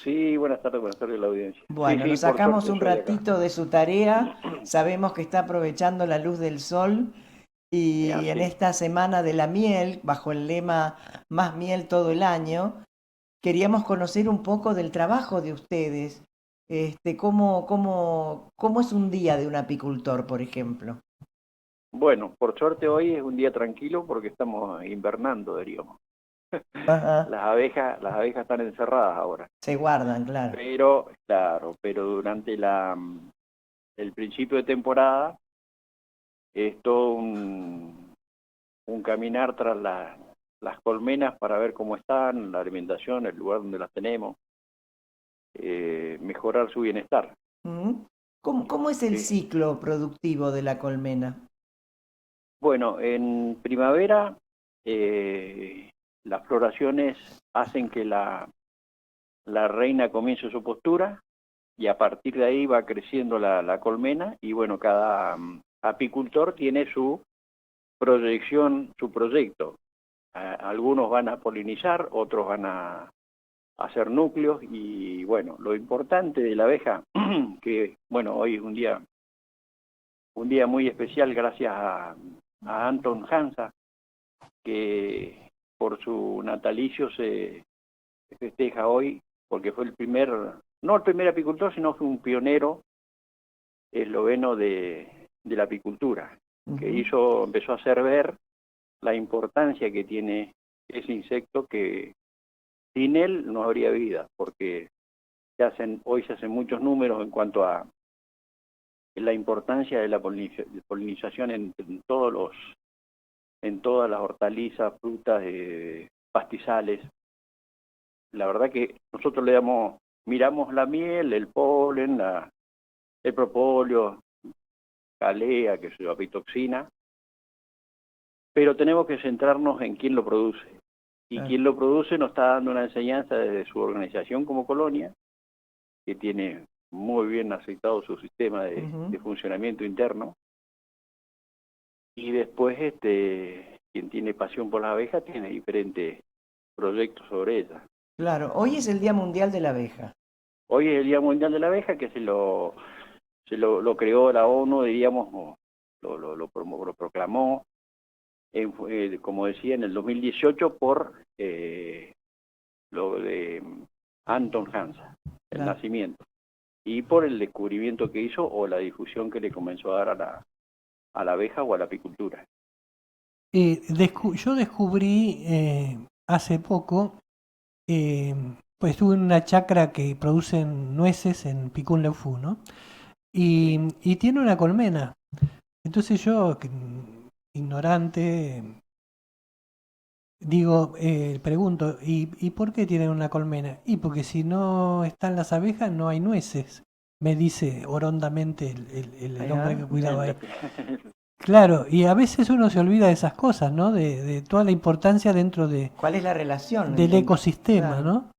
Sí, buenas tardes a la audiencia. Sí, Bueno, sí, nos por sacamos suerte un soy de acá. ratito de su tarea, sabemos que está aprovechando la luz del sol y en Así. esta semana de la miel, bajo el lema Más miel todo el año, queríamos conocer un poco del trabajo de ustedes. ¿Cómo es un día de un apicultor, por ejemplo? Bueno, por suerte hoy es un día tranquilo porque estamos invernando, diríamos. Ajá. Las abejas están encerradas ahora. Se guardan, claro. Pero, claro, pero durante el principio de temporada es todo un caminar tras las colmenas para ver cómo están, la alimentación, el lugar donde las tenemos, mejorar su bienestar. ¿Mm? ¿Cómo es el Sí. ciclo productivo de la colmena? Bueno, en primavera las floraciones hacen que la reina comience su postura y a partir de ahí va creciendo la colmena y bueno, cada apicultor tiene su proyección, su proyecto. Algunos van a polinizar, otros van a hacer núcleos y bueno, lo importante de la abeja, que bueno, hoy es un día muy especial gracias a Anton Hansa, que por su natalicio se festeja hoy, porque fue el primer, no el primer apicultor, sino fue un pionero esloveno de la apicultura, que Ujú. empezó a hacer ver la importancia que tiene ese insecto que sin él no habría vida, porque hoy se hacen muchos números en cuanto a la importancia de la polinización en todas las hortalizas, frutas, pastizales. La verdad que nosotros miramos la miel, el polen, el propóleo, calea, que es la apitoxina, pero tenemos que centrarnos en quién lo produce. Y Claro. quien lo produce nos está dando una enseñanza desde su organización como colonia, que tiene muy bien aceitado su sistema Ujú. de funcionamiento interno, y después quien tiene pasión por las abejas tiene diferentes proyectos sobre ellas. Claro, hoy es el Día Mundial de la Abeja. Hoy es el Día Mundial de la Abeja, que lo creó la ONU, diríamos, o lo proclamó, como decía, en el 2018 por lo de Anton Hansa, el Claro. nacimiento, y por el descubrimiento que hizo o la difusión que le comenzó a dar a la abeja o a la apicultura. Yo descubrí hace poco, eh, pues estuve en una chacra que producen nueces en Picún Leufu, ¿no? Sí, Y tiene una colmena. Entonces yo, ignorante, digo, pregunto, ¿y por qué tienen una colmena? Y porque si no están las abejas no hay nueces, me dice orondamente el hombre que Ajá. cuidaba ahí. Claro, y a veces uno se olvida de esas cosas, ¿no? De toda la importancia dentro ¿Cuál es la relación? del ecosistema, Claro. ¿no?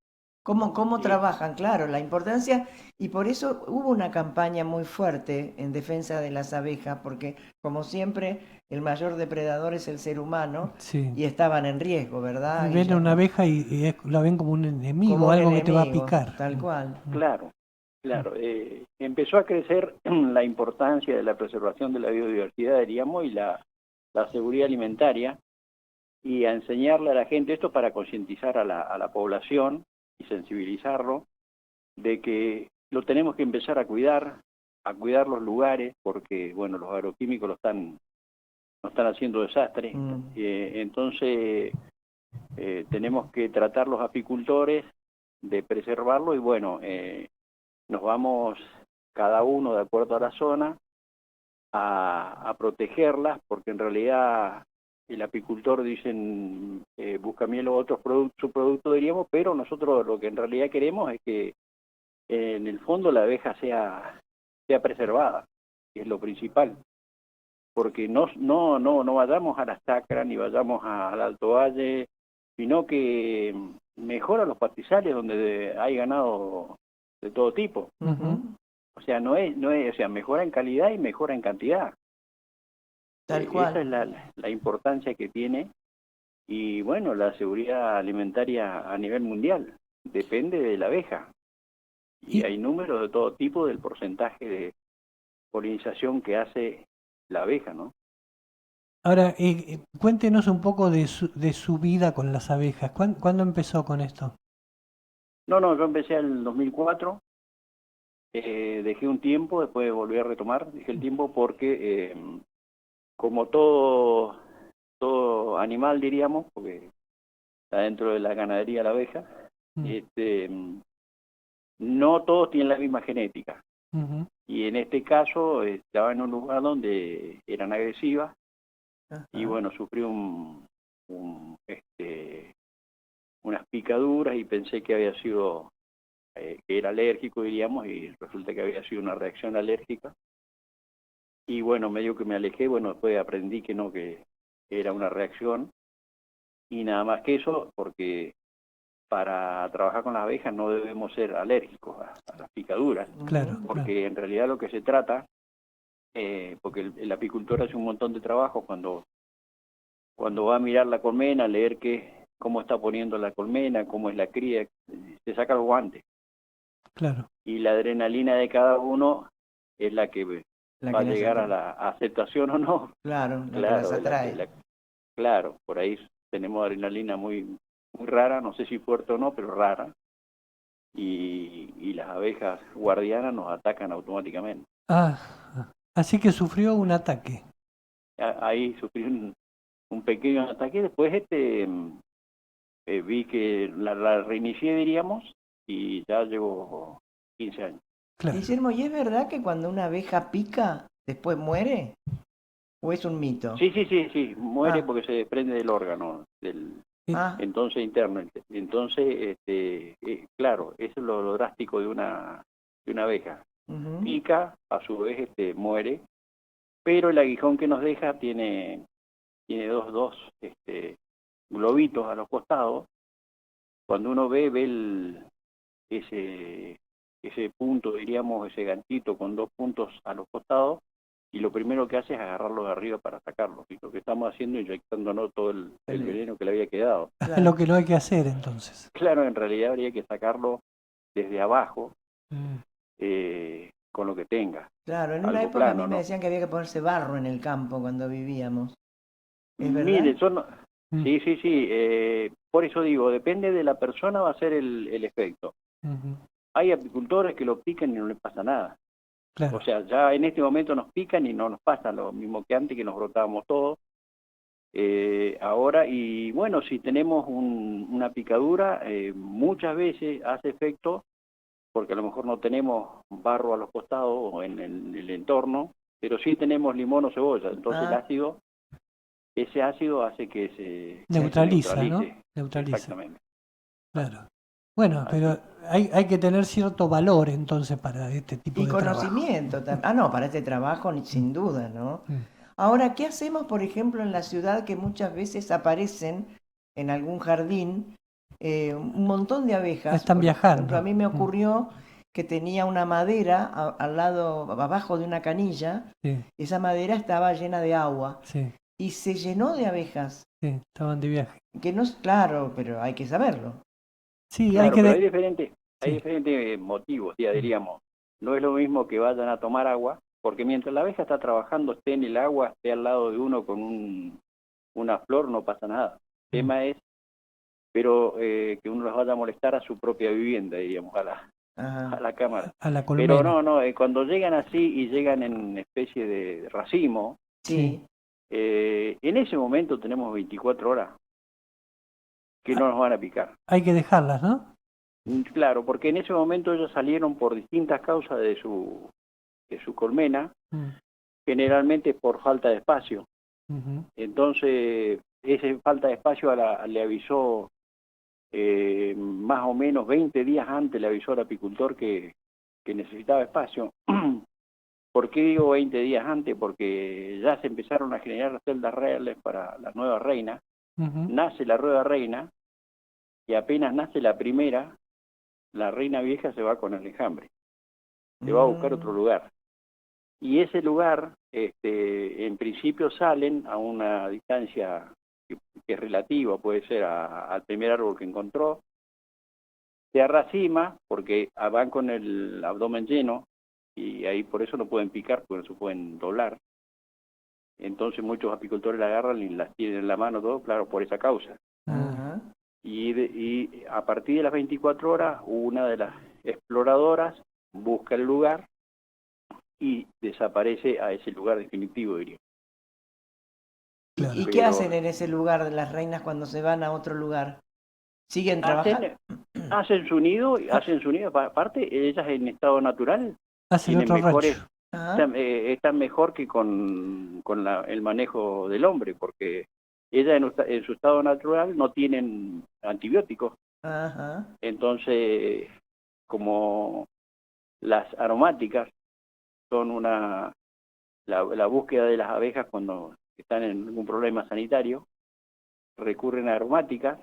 ¿Cómo sí, trabajan? Claro, la importancia, y por eso hubo una campaña muy fuerte en defensa de las abejas, porque como siempre, el mayor depredador es el ser humano, Sí. y estaban en riesgo, ¿verdad, Ven a una Guillermo? abeja la ven como un Como enemigo, un algo que te va a enemigo, picar. tal cual. claro, claro. Empezó a crecer la importancia de la preservación de la biodiversidad, diríamos, y la seguridad alimentaria, y a enseñarle a la gente esto para concientizar a la población y sensibilizarlo de que lo tenemos que empezar a cuidar los lugares, porque, bueno, los agroquímicos nos están haciendo desastre. Mm. Entonces, tenemos que tratar los apicultores de preservarlo y, bueno, nos vamos cada uno de acuerdo a la zona a protegerlas, porque en realidad el apicultor dicen busca miel o otros productos, su producto diríamos, pero nosotros lo que en realidad queremos es que en el fondo la abeja sea preservada, que es lo principal, porque no vayamos a las chacras ni vayamos al Alto Valle, sino que mejora los pastizales donde hay ganado de todo tipo. Ujú. Ujú. O sea, o sea, mejora en calidad y mejora en cantidad. Tal Esa es cual. la importancia que tiene y bueno, la seguridad alimentaria a nivel mundial depende de la abeja. Y Y hay números de todo tipo del porcentaje de polinización que hace la abeja, ¿no? ahora, cuéntenos un poco de su vida con las abejas. ¿Cuándo empezó con esto? No, yo empecé en el 2004, dejé un tiempo, después volví a retomar, dejé el tiempo porque como todo animal, diríamos, porque está dentro de la ganadería la abeja, Mm, este, no todos tienen la misma genética. ujú, Y en este caso estaba en un lugar donde eran agresivas y Ajá. bueno, sufrí unas picaduras y pensé que había sido, que era alérgico, diríamos, y resulta que había sido una reacción alérgica. Y bueno, medio que me alejé, bueno, después aprendí que no, que era una reacción y nada más que eso, porque para trabajar con las abejas no debemos ser alérgicos a las picaduras, claro, Ujú. claro. porque en realidad lo que se trata, porque el apicultor hace un montón de trabajo cuando va a mirar la colmena, leer cómo está poniendo la colmena, cómo es la cría, se saca los guantes. Claro. Y la adrenalina de cada uno es la que La va a que las llegar a atrae. la aceptación o no. Claro, la que las Claro, atrae. claro, por ahí tenemos adrenalina muy rara, no sé si fuerte o no, pero rara. Y las abejas guardianas nos atacan automáticamente. Ah, así que sufrió un ataque. Ahí sufrí un pequeño ataque, después vi que la reinicié, diríamos, y ya llevo 15 años. Claro. Guillermo, ¿y es verdad que cuando una abeja pica, después muere? ¿O es un mito? Sí, muere Ah, porque se desprende del órgano, del Eh, ah, entonces interno. Entonces, claro, eso es lo drástico de una abeja. ujú. Pica, a su vez muere, pero el aguijón que nos deja tiene dos globitos a los costados. Cuando uno ve ese punto, diríamos, ese ganchito con dos puntos a los costados, y lo primero que hace es agarrarlo de arriba para sacarlo. Y lo que estamos haciendo es inyectándonos todo el veneno que le había quedado. lo Claro, que no hay que hacer entonces. Claro, en realidad habría que sacarlo desde abajo, Mm, con lo que tenga, claro. En una algo época a mí plano, me ¿no? decían que había que ponerse barro en el campo cuando vivíamos. ¿Es Mire, verdad? mm, sí, por eso digo, depende de la persona va a ser el efecto. ujú, Hay apicultores que lo pican y no les pasa nada. O claro. sea, ya en este momento nos pican y no nos pasa lo mismo que antes, que nos brotábamos todos. Ahora, y bueno, si tenemos una picadura, muchas veces hace efecto, porque a lo mejor no tenemos barro a los costados o en el entorno, pero sí tenemos limón o cebolla. Entonces Ah, ese ácido hace que se Neutraliza, ¿no? neutralice. Neutraliza. Exactamente. Claro. Bueno, Así. pero hay que tener cierto valor entonces para este tipo y de trabajo. conocimiento también. Ah, no, para este trabajo sin duda, ¿no? Mm. Ahora, ¿qué hacemos, por ejemplo, en la ciudad que muchas veces aparecen en algún jardín un montón de abejas? Están Por ejemplo, a viajando. mí me Mm, ocurrió que tenía una madera al lado, abajo de una canilla, sí, y esa madera estaba llena de agua sí, y se llenó de abejas. sí, estaban de viaje. Que no es claro, pero hay que saberlo. Sí, hay Claro, que... pero hay sí. diferentes motivos, ya Mm, diríamos. No es lo mismo que vayan a tomar agua, porque mientras la abeja está trabajando, esté en el agua, esté al lado de uno con una flor, no pasa nada. El mm. tema es, pero que uno los vaya a molestar a su propia vivienda, diríamos, a la, Ajá. a la cámara. A la Pero colmena. no, cuando llegan así y llegan en especie de racimo, Sí. Sí. en ese momento tenemos 24 horas que Ha- no nos van a picar. Hay que dejarlas, ¿no? Claro, porque en ese momento ellos salieron por distintas causas de su colmena, Mm, generalmente por falta de espacio. ujú. Entonces, esa falta de espacio le avisó, más o menos 20 días antes, le avisó al apicultor que necesitaba espacio. ¿Por qué digo 20 días antes? Porque ya se empezaron a generar las celdas reales para la nueva reina. Ujú. Nace la nueva reina y apenas nace la primera, la reina vieja se va con el enjambre, se va a buscar otro Mm, lugar. Y ese lugar, en principio salen a una distancia que es relativa, puede ser al primer árbol que encontró, se racima porque van con el abdomen lleno y ahí por eso no pueden picar, porque no se pueden doblar. Entonces muchos apicultores la agarran y las tienen en la mano, todo, claro, por esa causa. Ajá. Y a partir de las 24 horas, una de las exploradoras busca el lugar y desaparece a ese lugar definitivo, diría. Claro. ¿Y qué hacen en ese lugar las reinas cuando se van a otro lugar? ¿Siguen trabajando? Hacen su nido, aparte, ellas en estado natural Hacen tienen otro mejores, rancho. Ajá. están mejor que con el manejo del hombre, porque ellas en su estado natural no tienen antibióticos. Ajá. Entonces, como las aromáticas son la búsqueda de las abejas cuando están en algún problema sanitario, recurren a aromáticas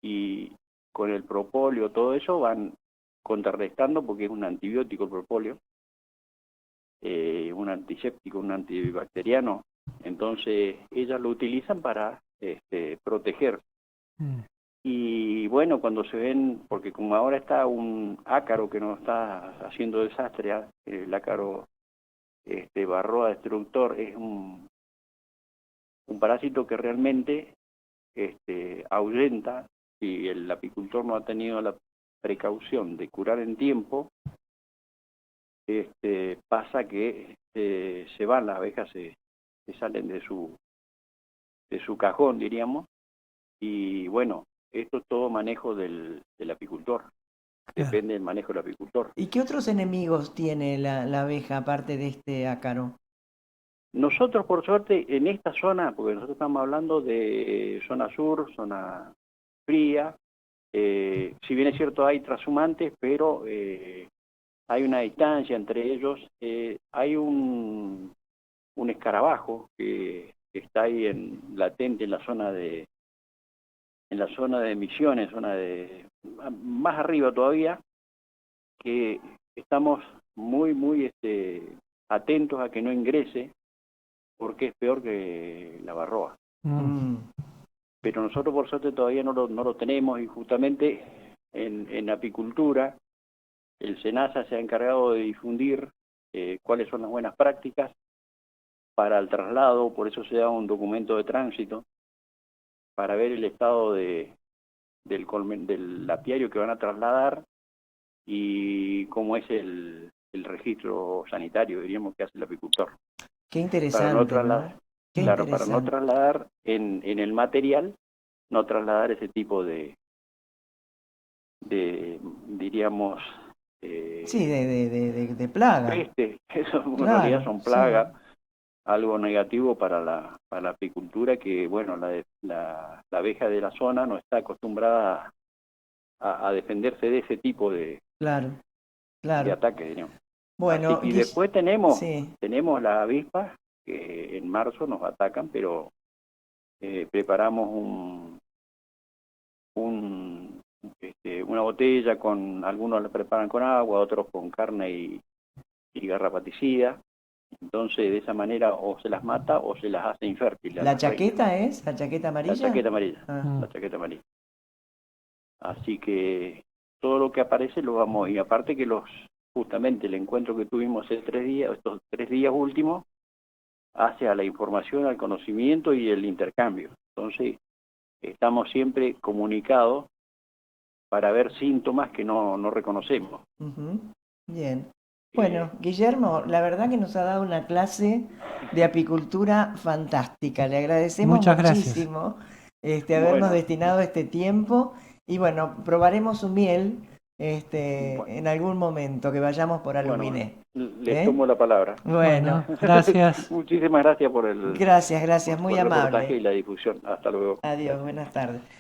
y con el propóleo, todo eso van contrarrestando porque es un antibiótico el propóleo, un antiséptico, un antibacteriano. Entonces ellas lo utilizan para proteger. Mm. Y bueno, cuando se ven, porque como ahora está un ácaro que nos está haciendo desastre, el ácaro Varroa destructor, es un parásito que realmente ahuyenta. Si el apicultor no ha tenido la precaución de curar en tiempo, pasa que se van las abejas, se salen de su cajón, diríamos, y bueno, esto es todo manejo del apicultor, depende del manejo del apicultor. ¿Y qué otros enemigos tiene la abeja aparte de este ácaro? Nosotros, por suerte, en esta zona, porque nosotros estamos hablando de zona sur, zona fría, si bien es cierto hay trashumantes, pero hay una distancia entre ellos. Hay un escarabajo que está ahí latente en la zona de Misiones, más arriba todavía, que estamos muy atentos a que no ingrese, porque es peor que la varroa. Mm. Pero nosotros por suerte todavía no lo tenemos, y justamente en apicultura el SENASA se ha encargado de difundir cuáles son las buenas prácticas para el traslado, por eso se da un documento de tránsito para ver el estado del apiario que van a trasladar y cómo es el registro sanitario, diríamos, que hace el apicultor. Qué interesante, Para no trasladar, ¿no? Qué claro, para no interesante. trasladar en el material, no trasladar ese tipo de diríamos, Sí, de plaga. eso en Claro, realidad son plagas, algo negativo para la apicultura, que bueno, la abeja de la zona no está acostumbrada a defenderse de ese tipo de Claro, claro. ataque, diríamos. Bueno, Así que después tenemos sí. las avispas que en marzo nos atacan, pero preparamos una botella con, algunos la preparan con agua, otros con carne y garrapaticida. Entonces de esa manera o se las mata o se las hace infértiles. ¿La chaqueta es? ¿La chaqueta amarilla? La chaqueta amarilla, Ah. la chaqueta amarilla. Así que todo lo que aparece lo vamos, y aparte que justamente el encuentro que tuvimos estos 3 días últimos, hace a la información, al conocimiento y el intercambio. Entonces estamos siempre comunicados para ver síntomas que no reconocemos. Uh-huh. Bien. Bueno, Guillermo, la verdad que nos ha dado una clase de apicultura fantástica. Le agradecemos muchísimo habernos destinado este tiempo, y bueno, probaremos su miel en algún momento que vayamos por Aluminé. Les tomo la palabra. Bueno, gracias. Muchísimas gracias por Gracias, muy por el amable. reportaje y la difusión. Hasta luego. Adiós, buenas tardes.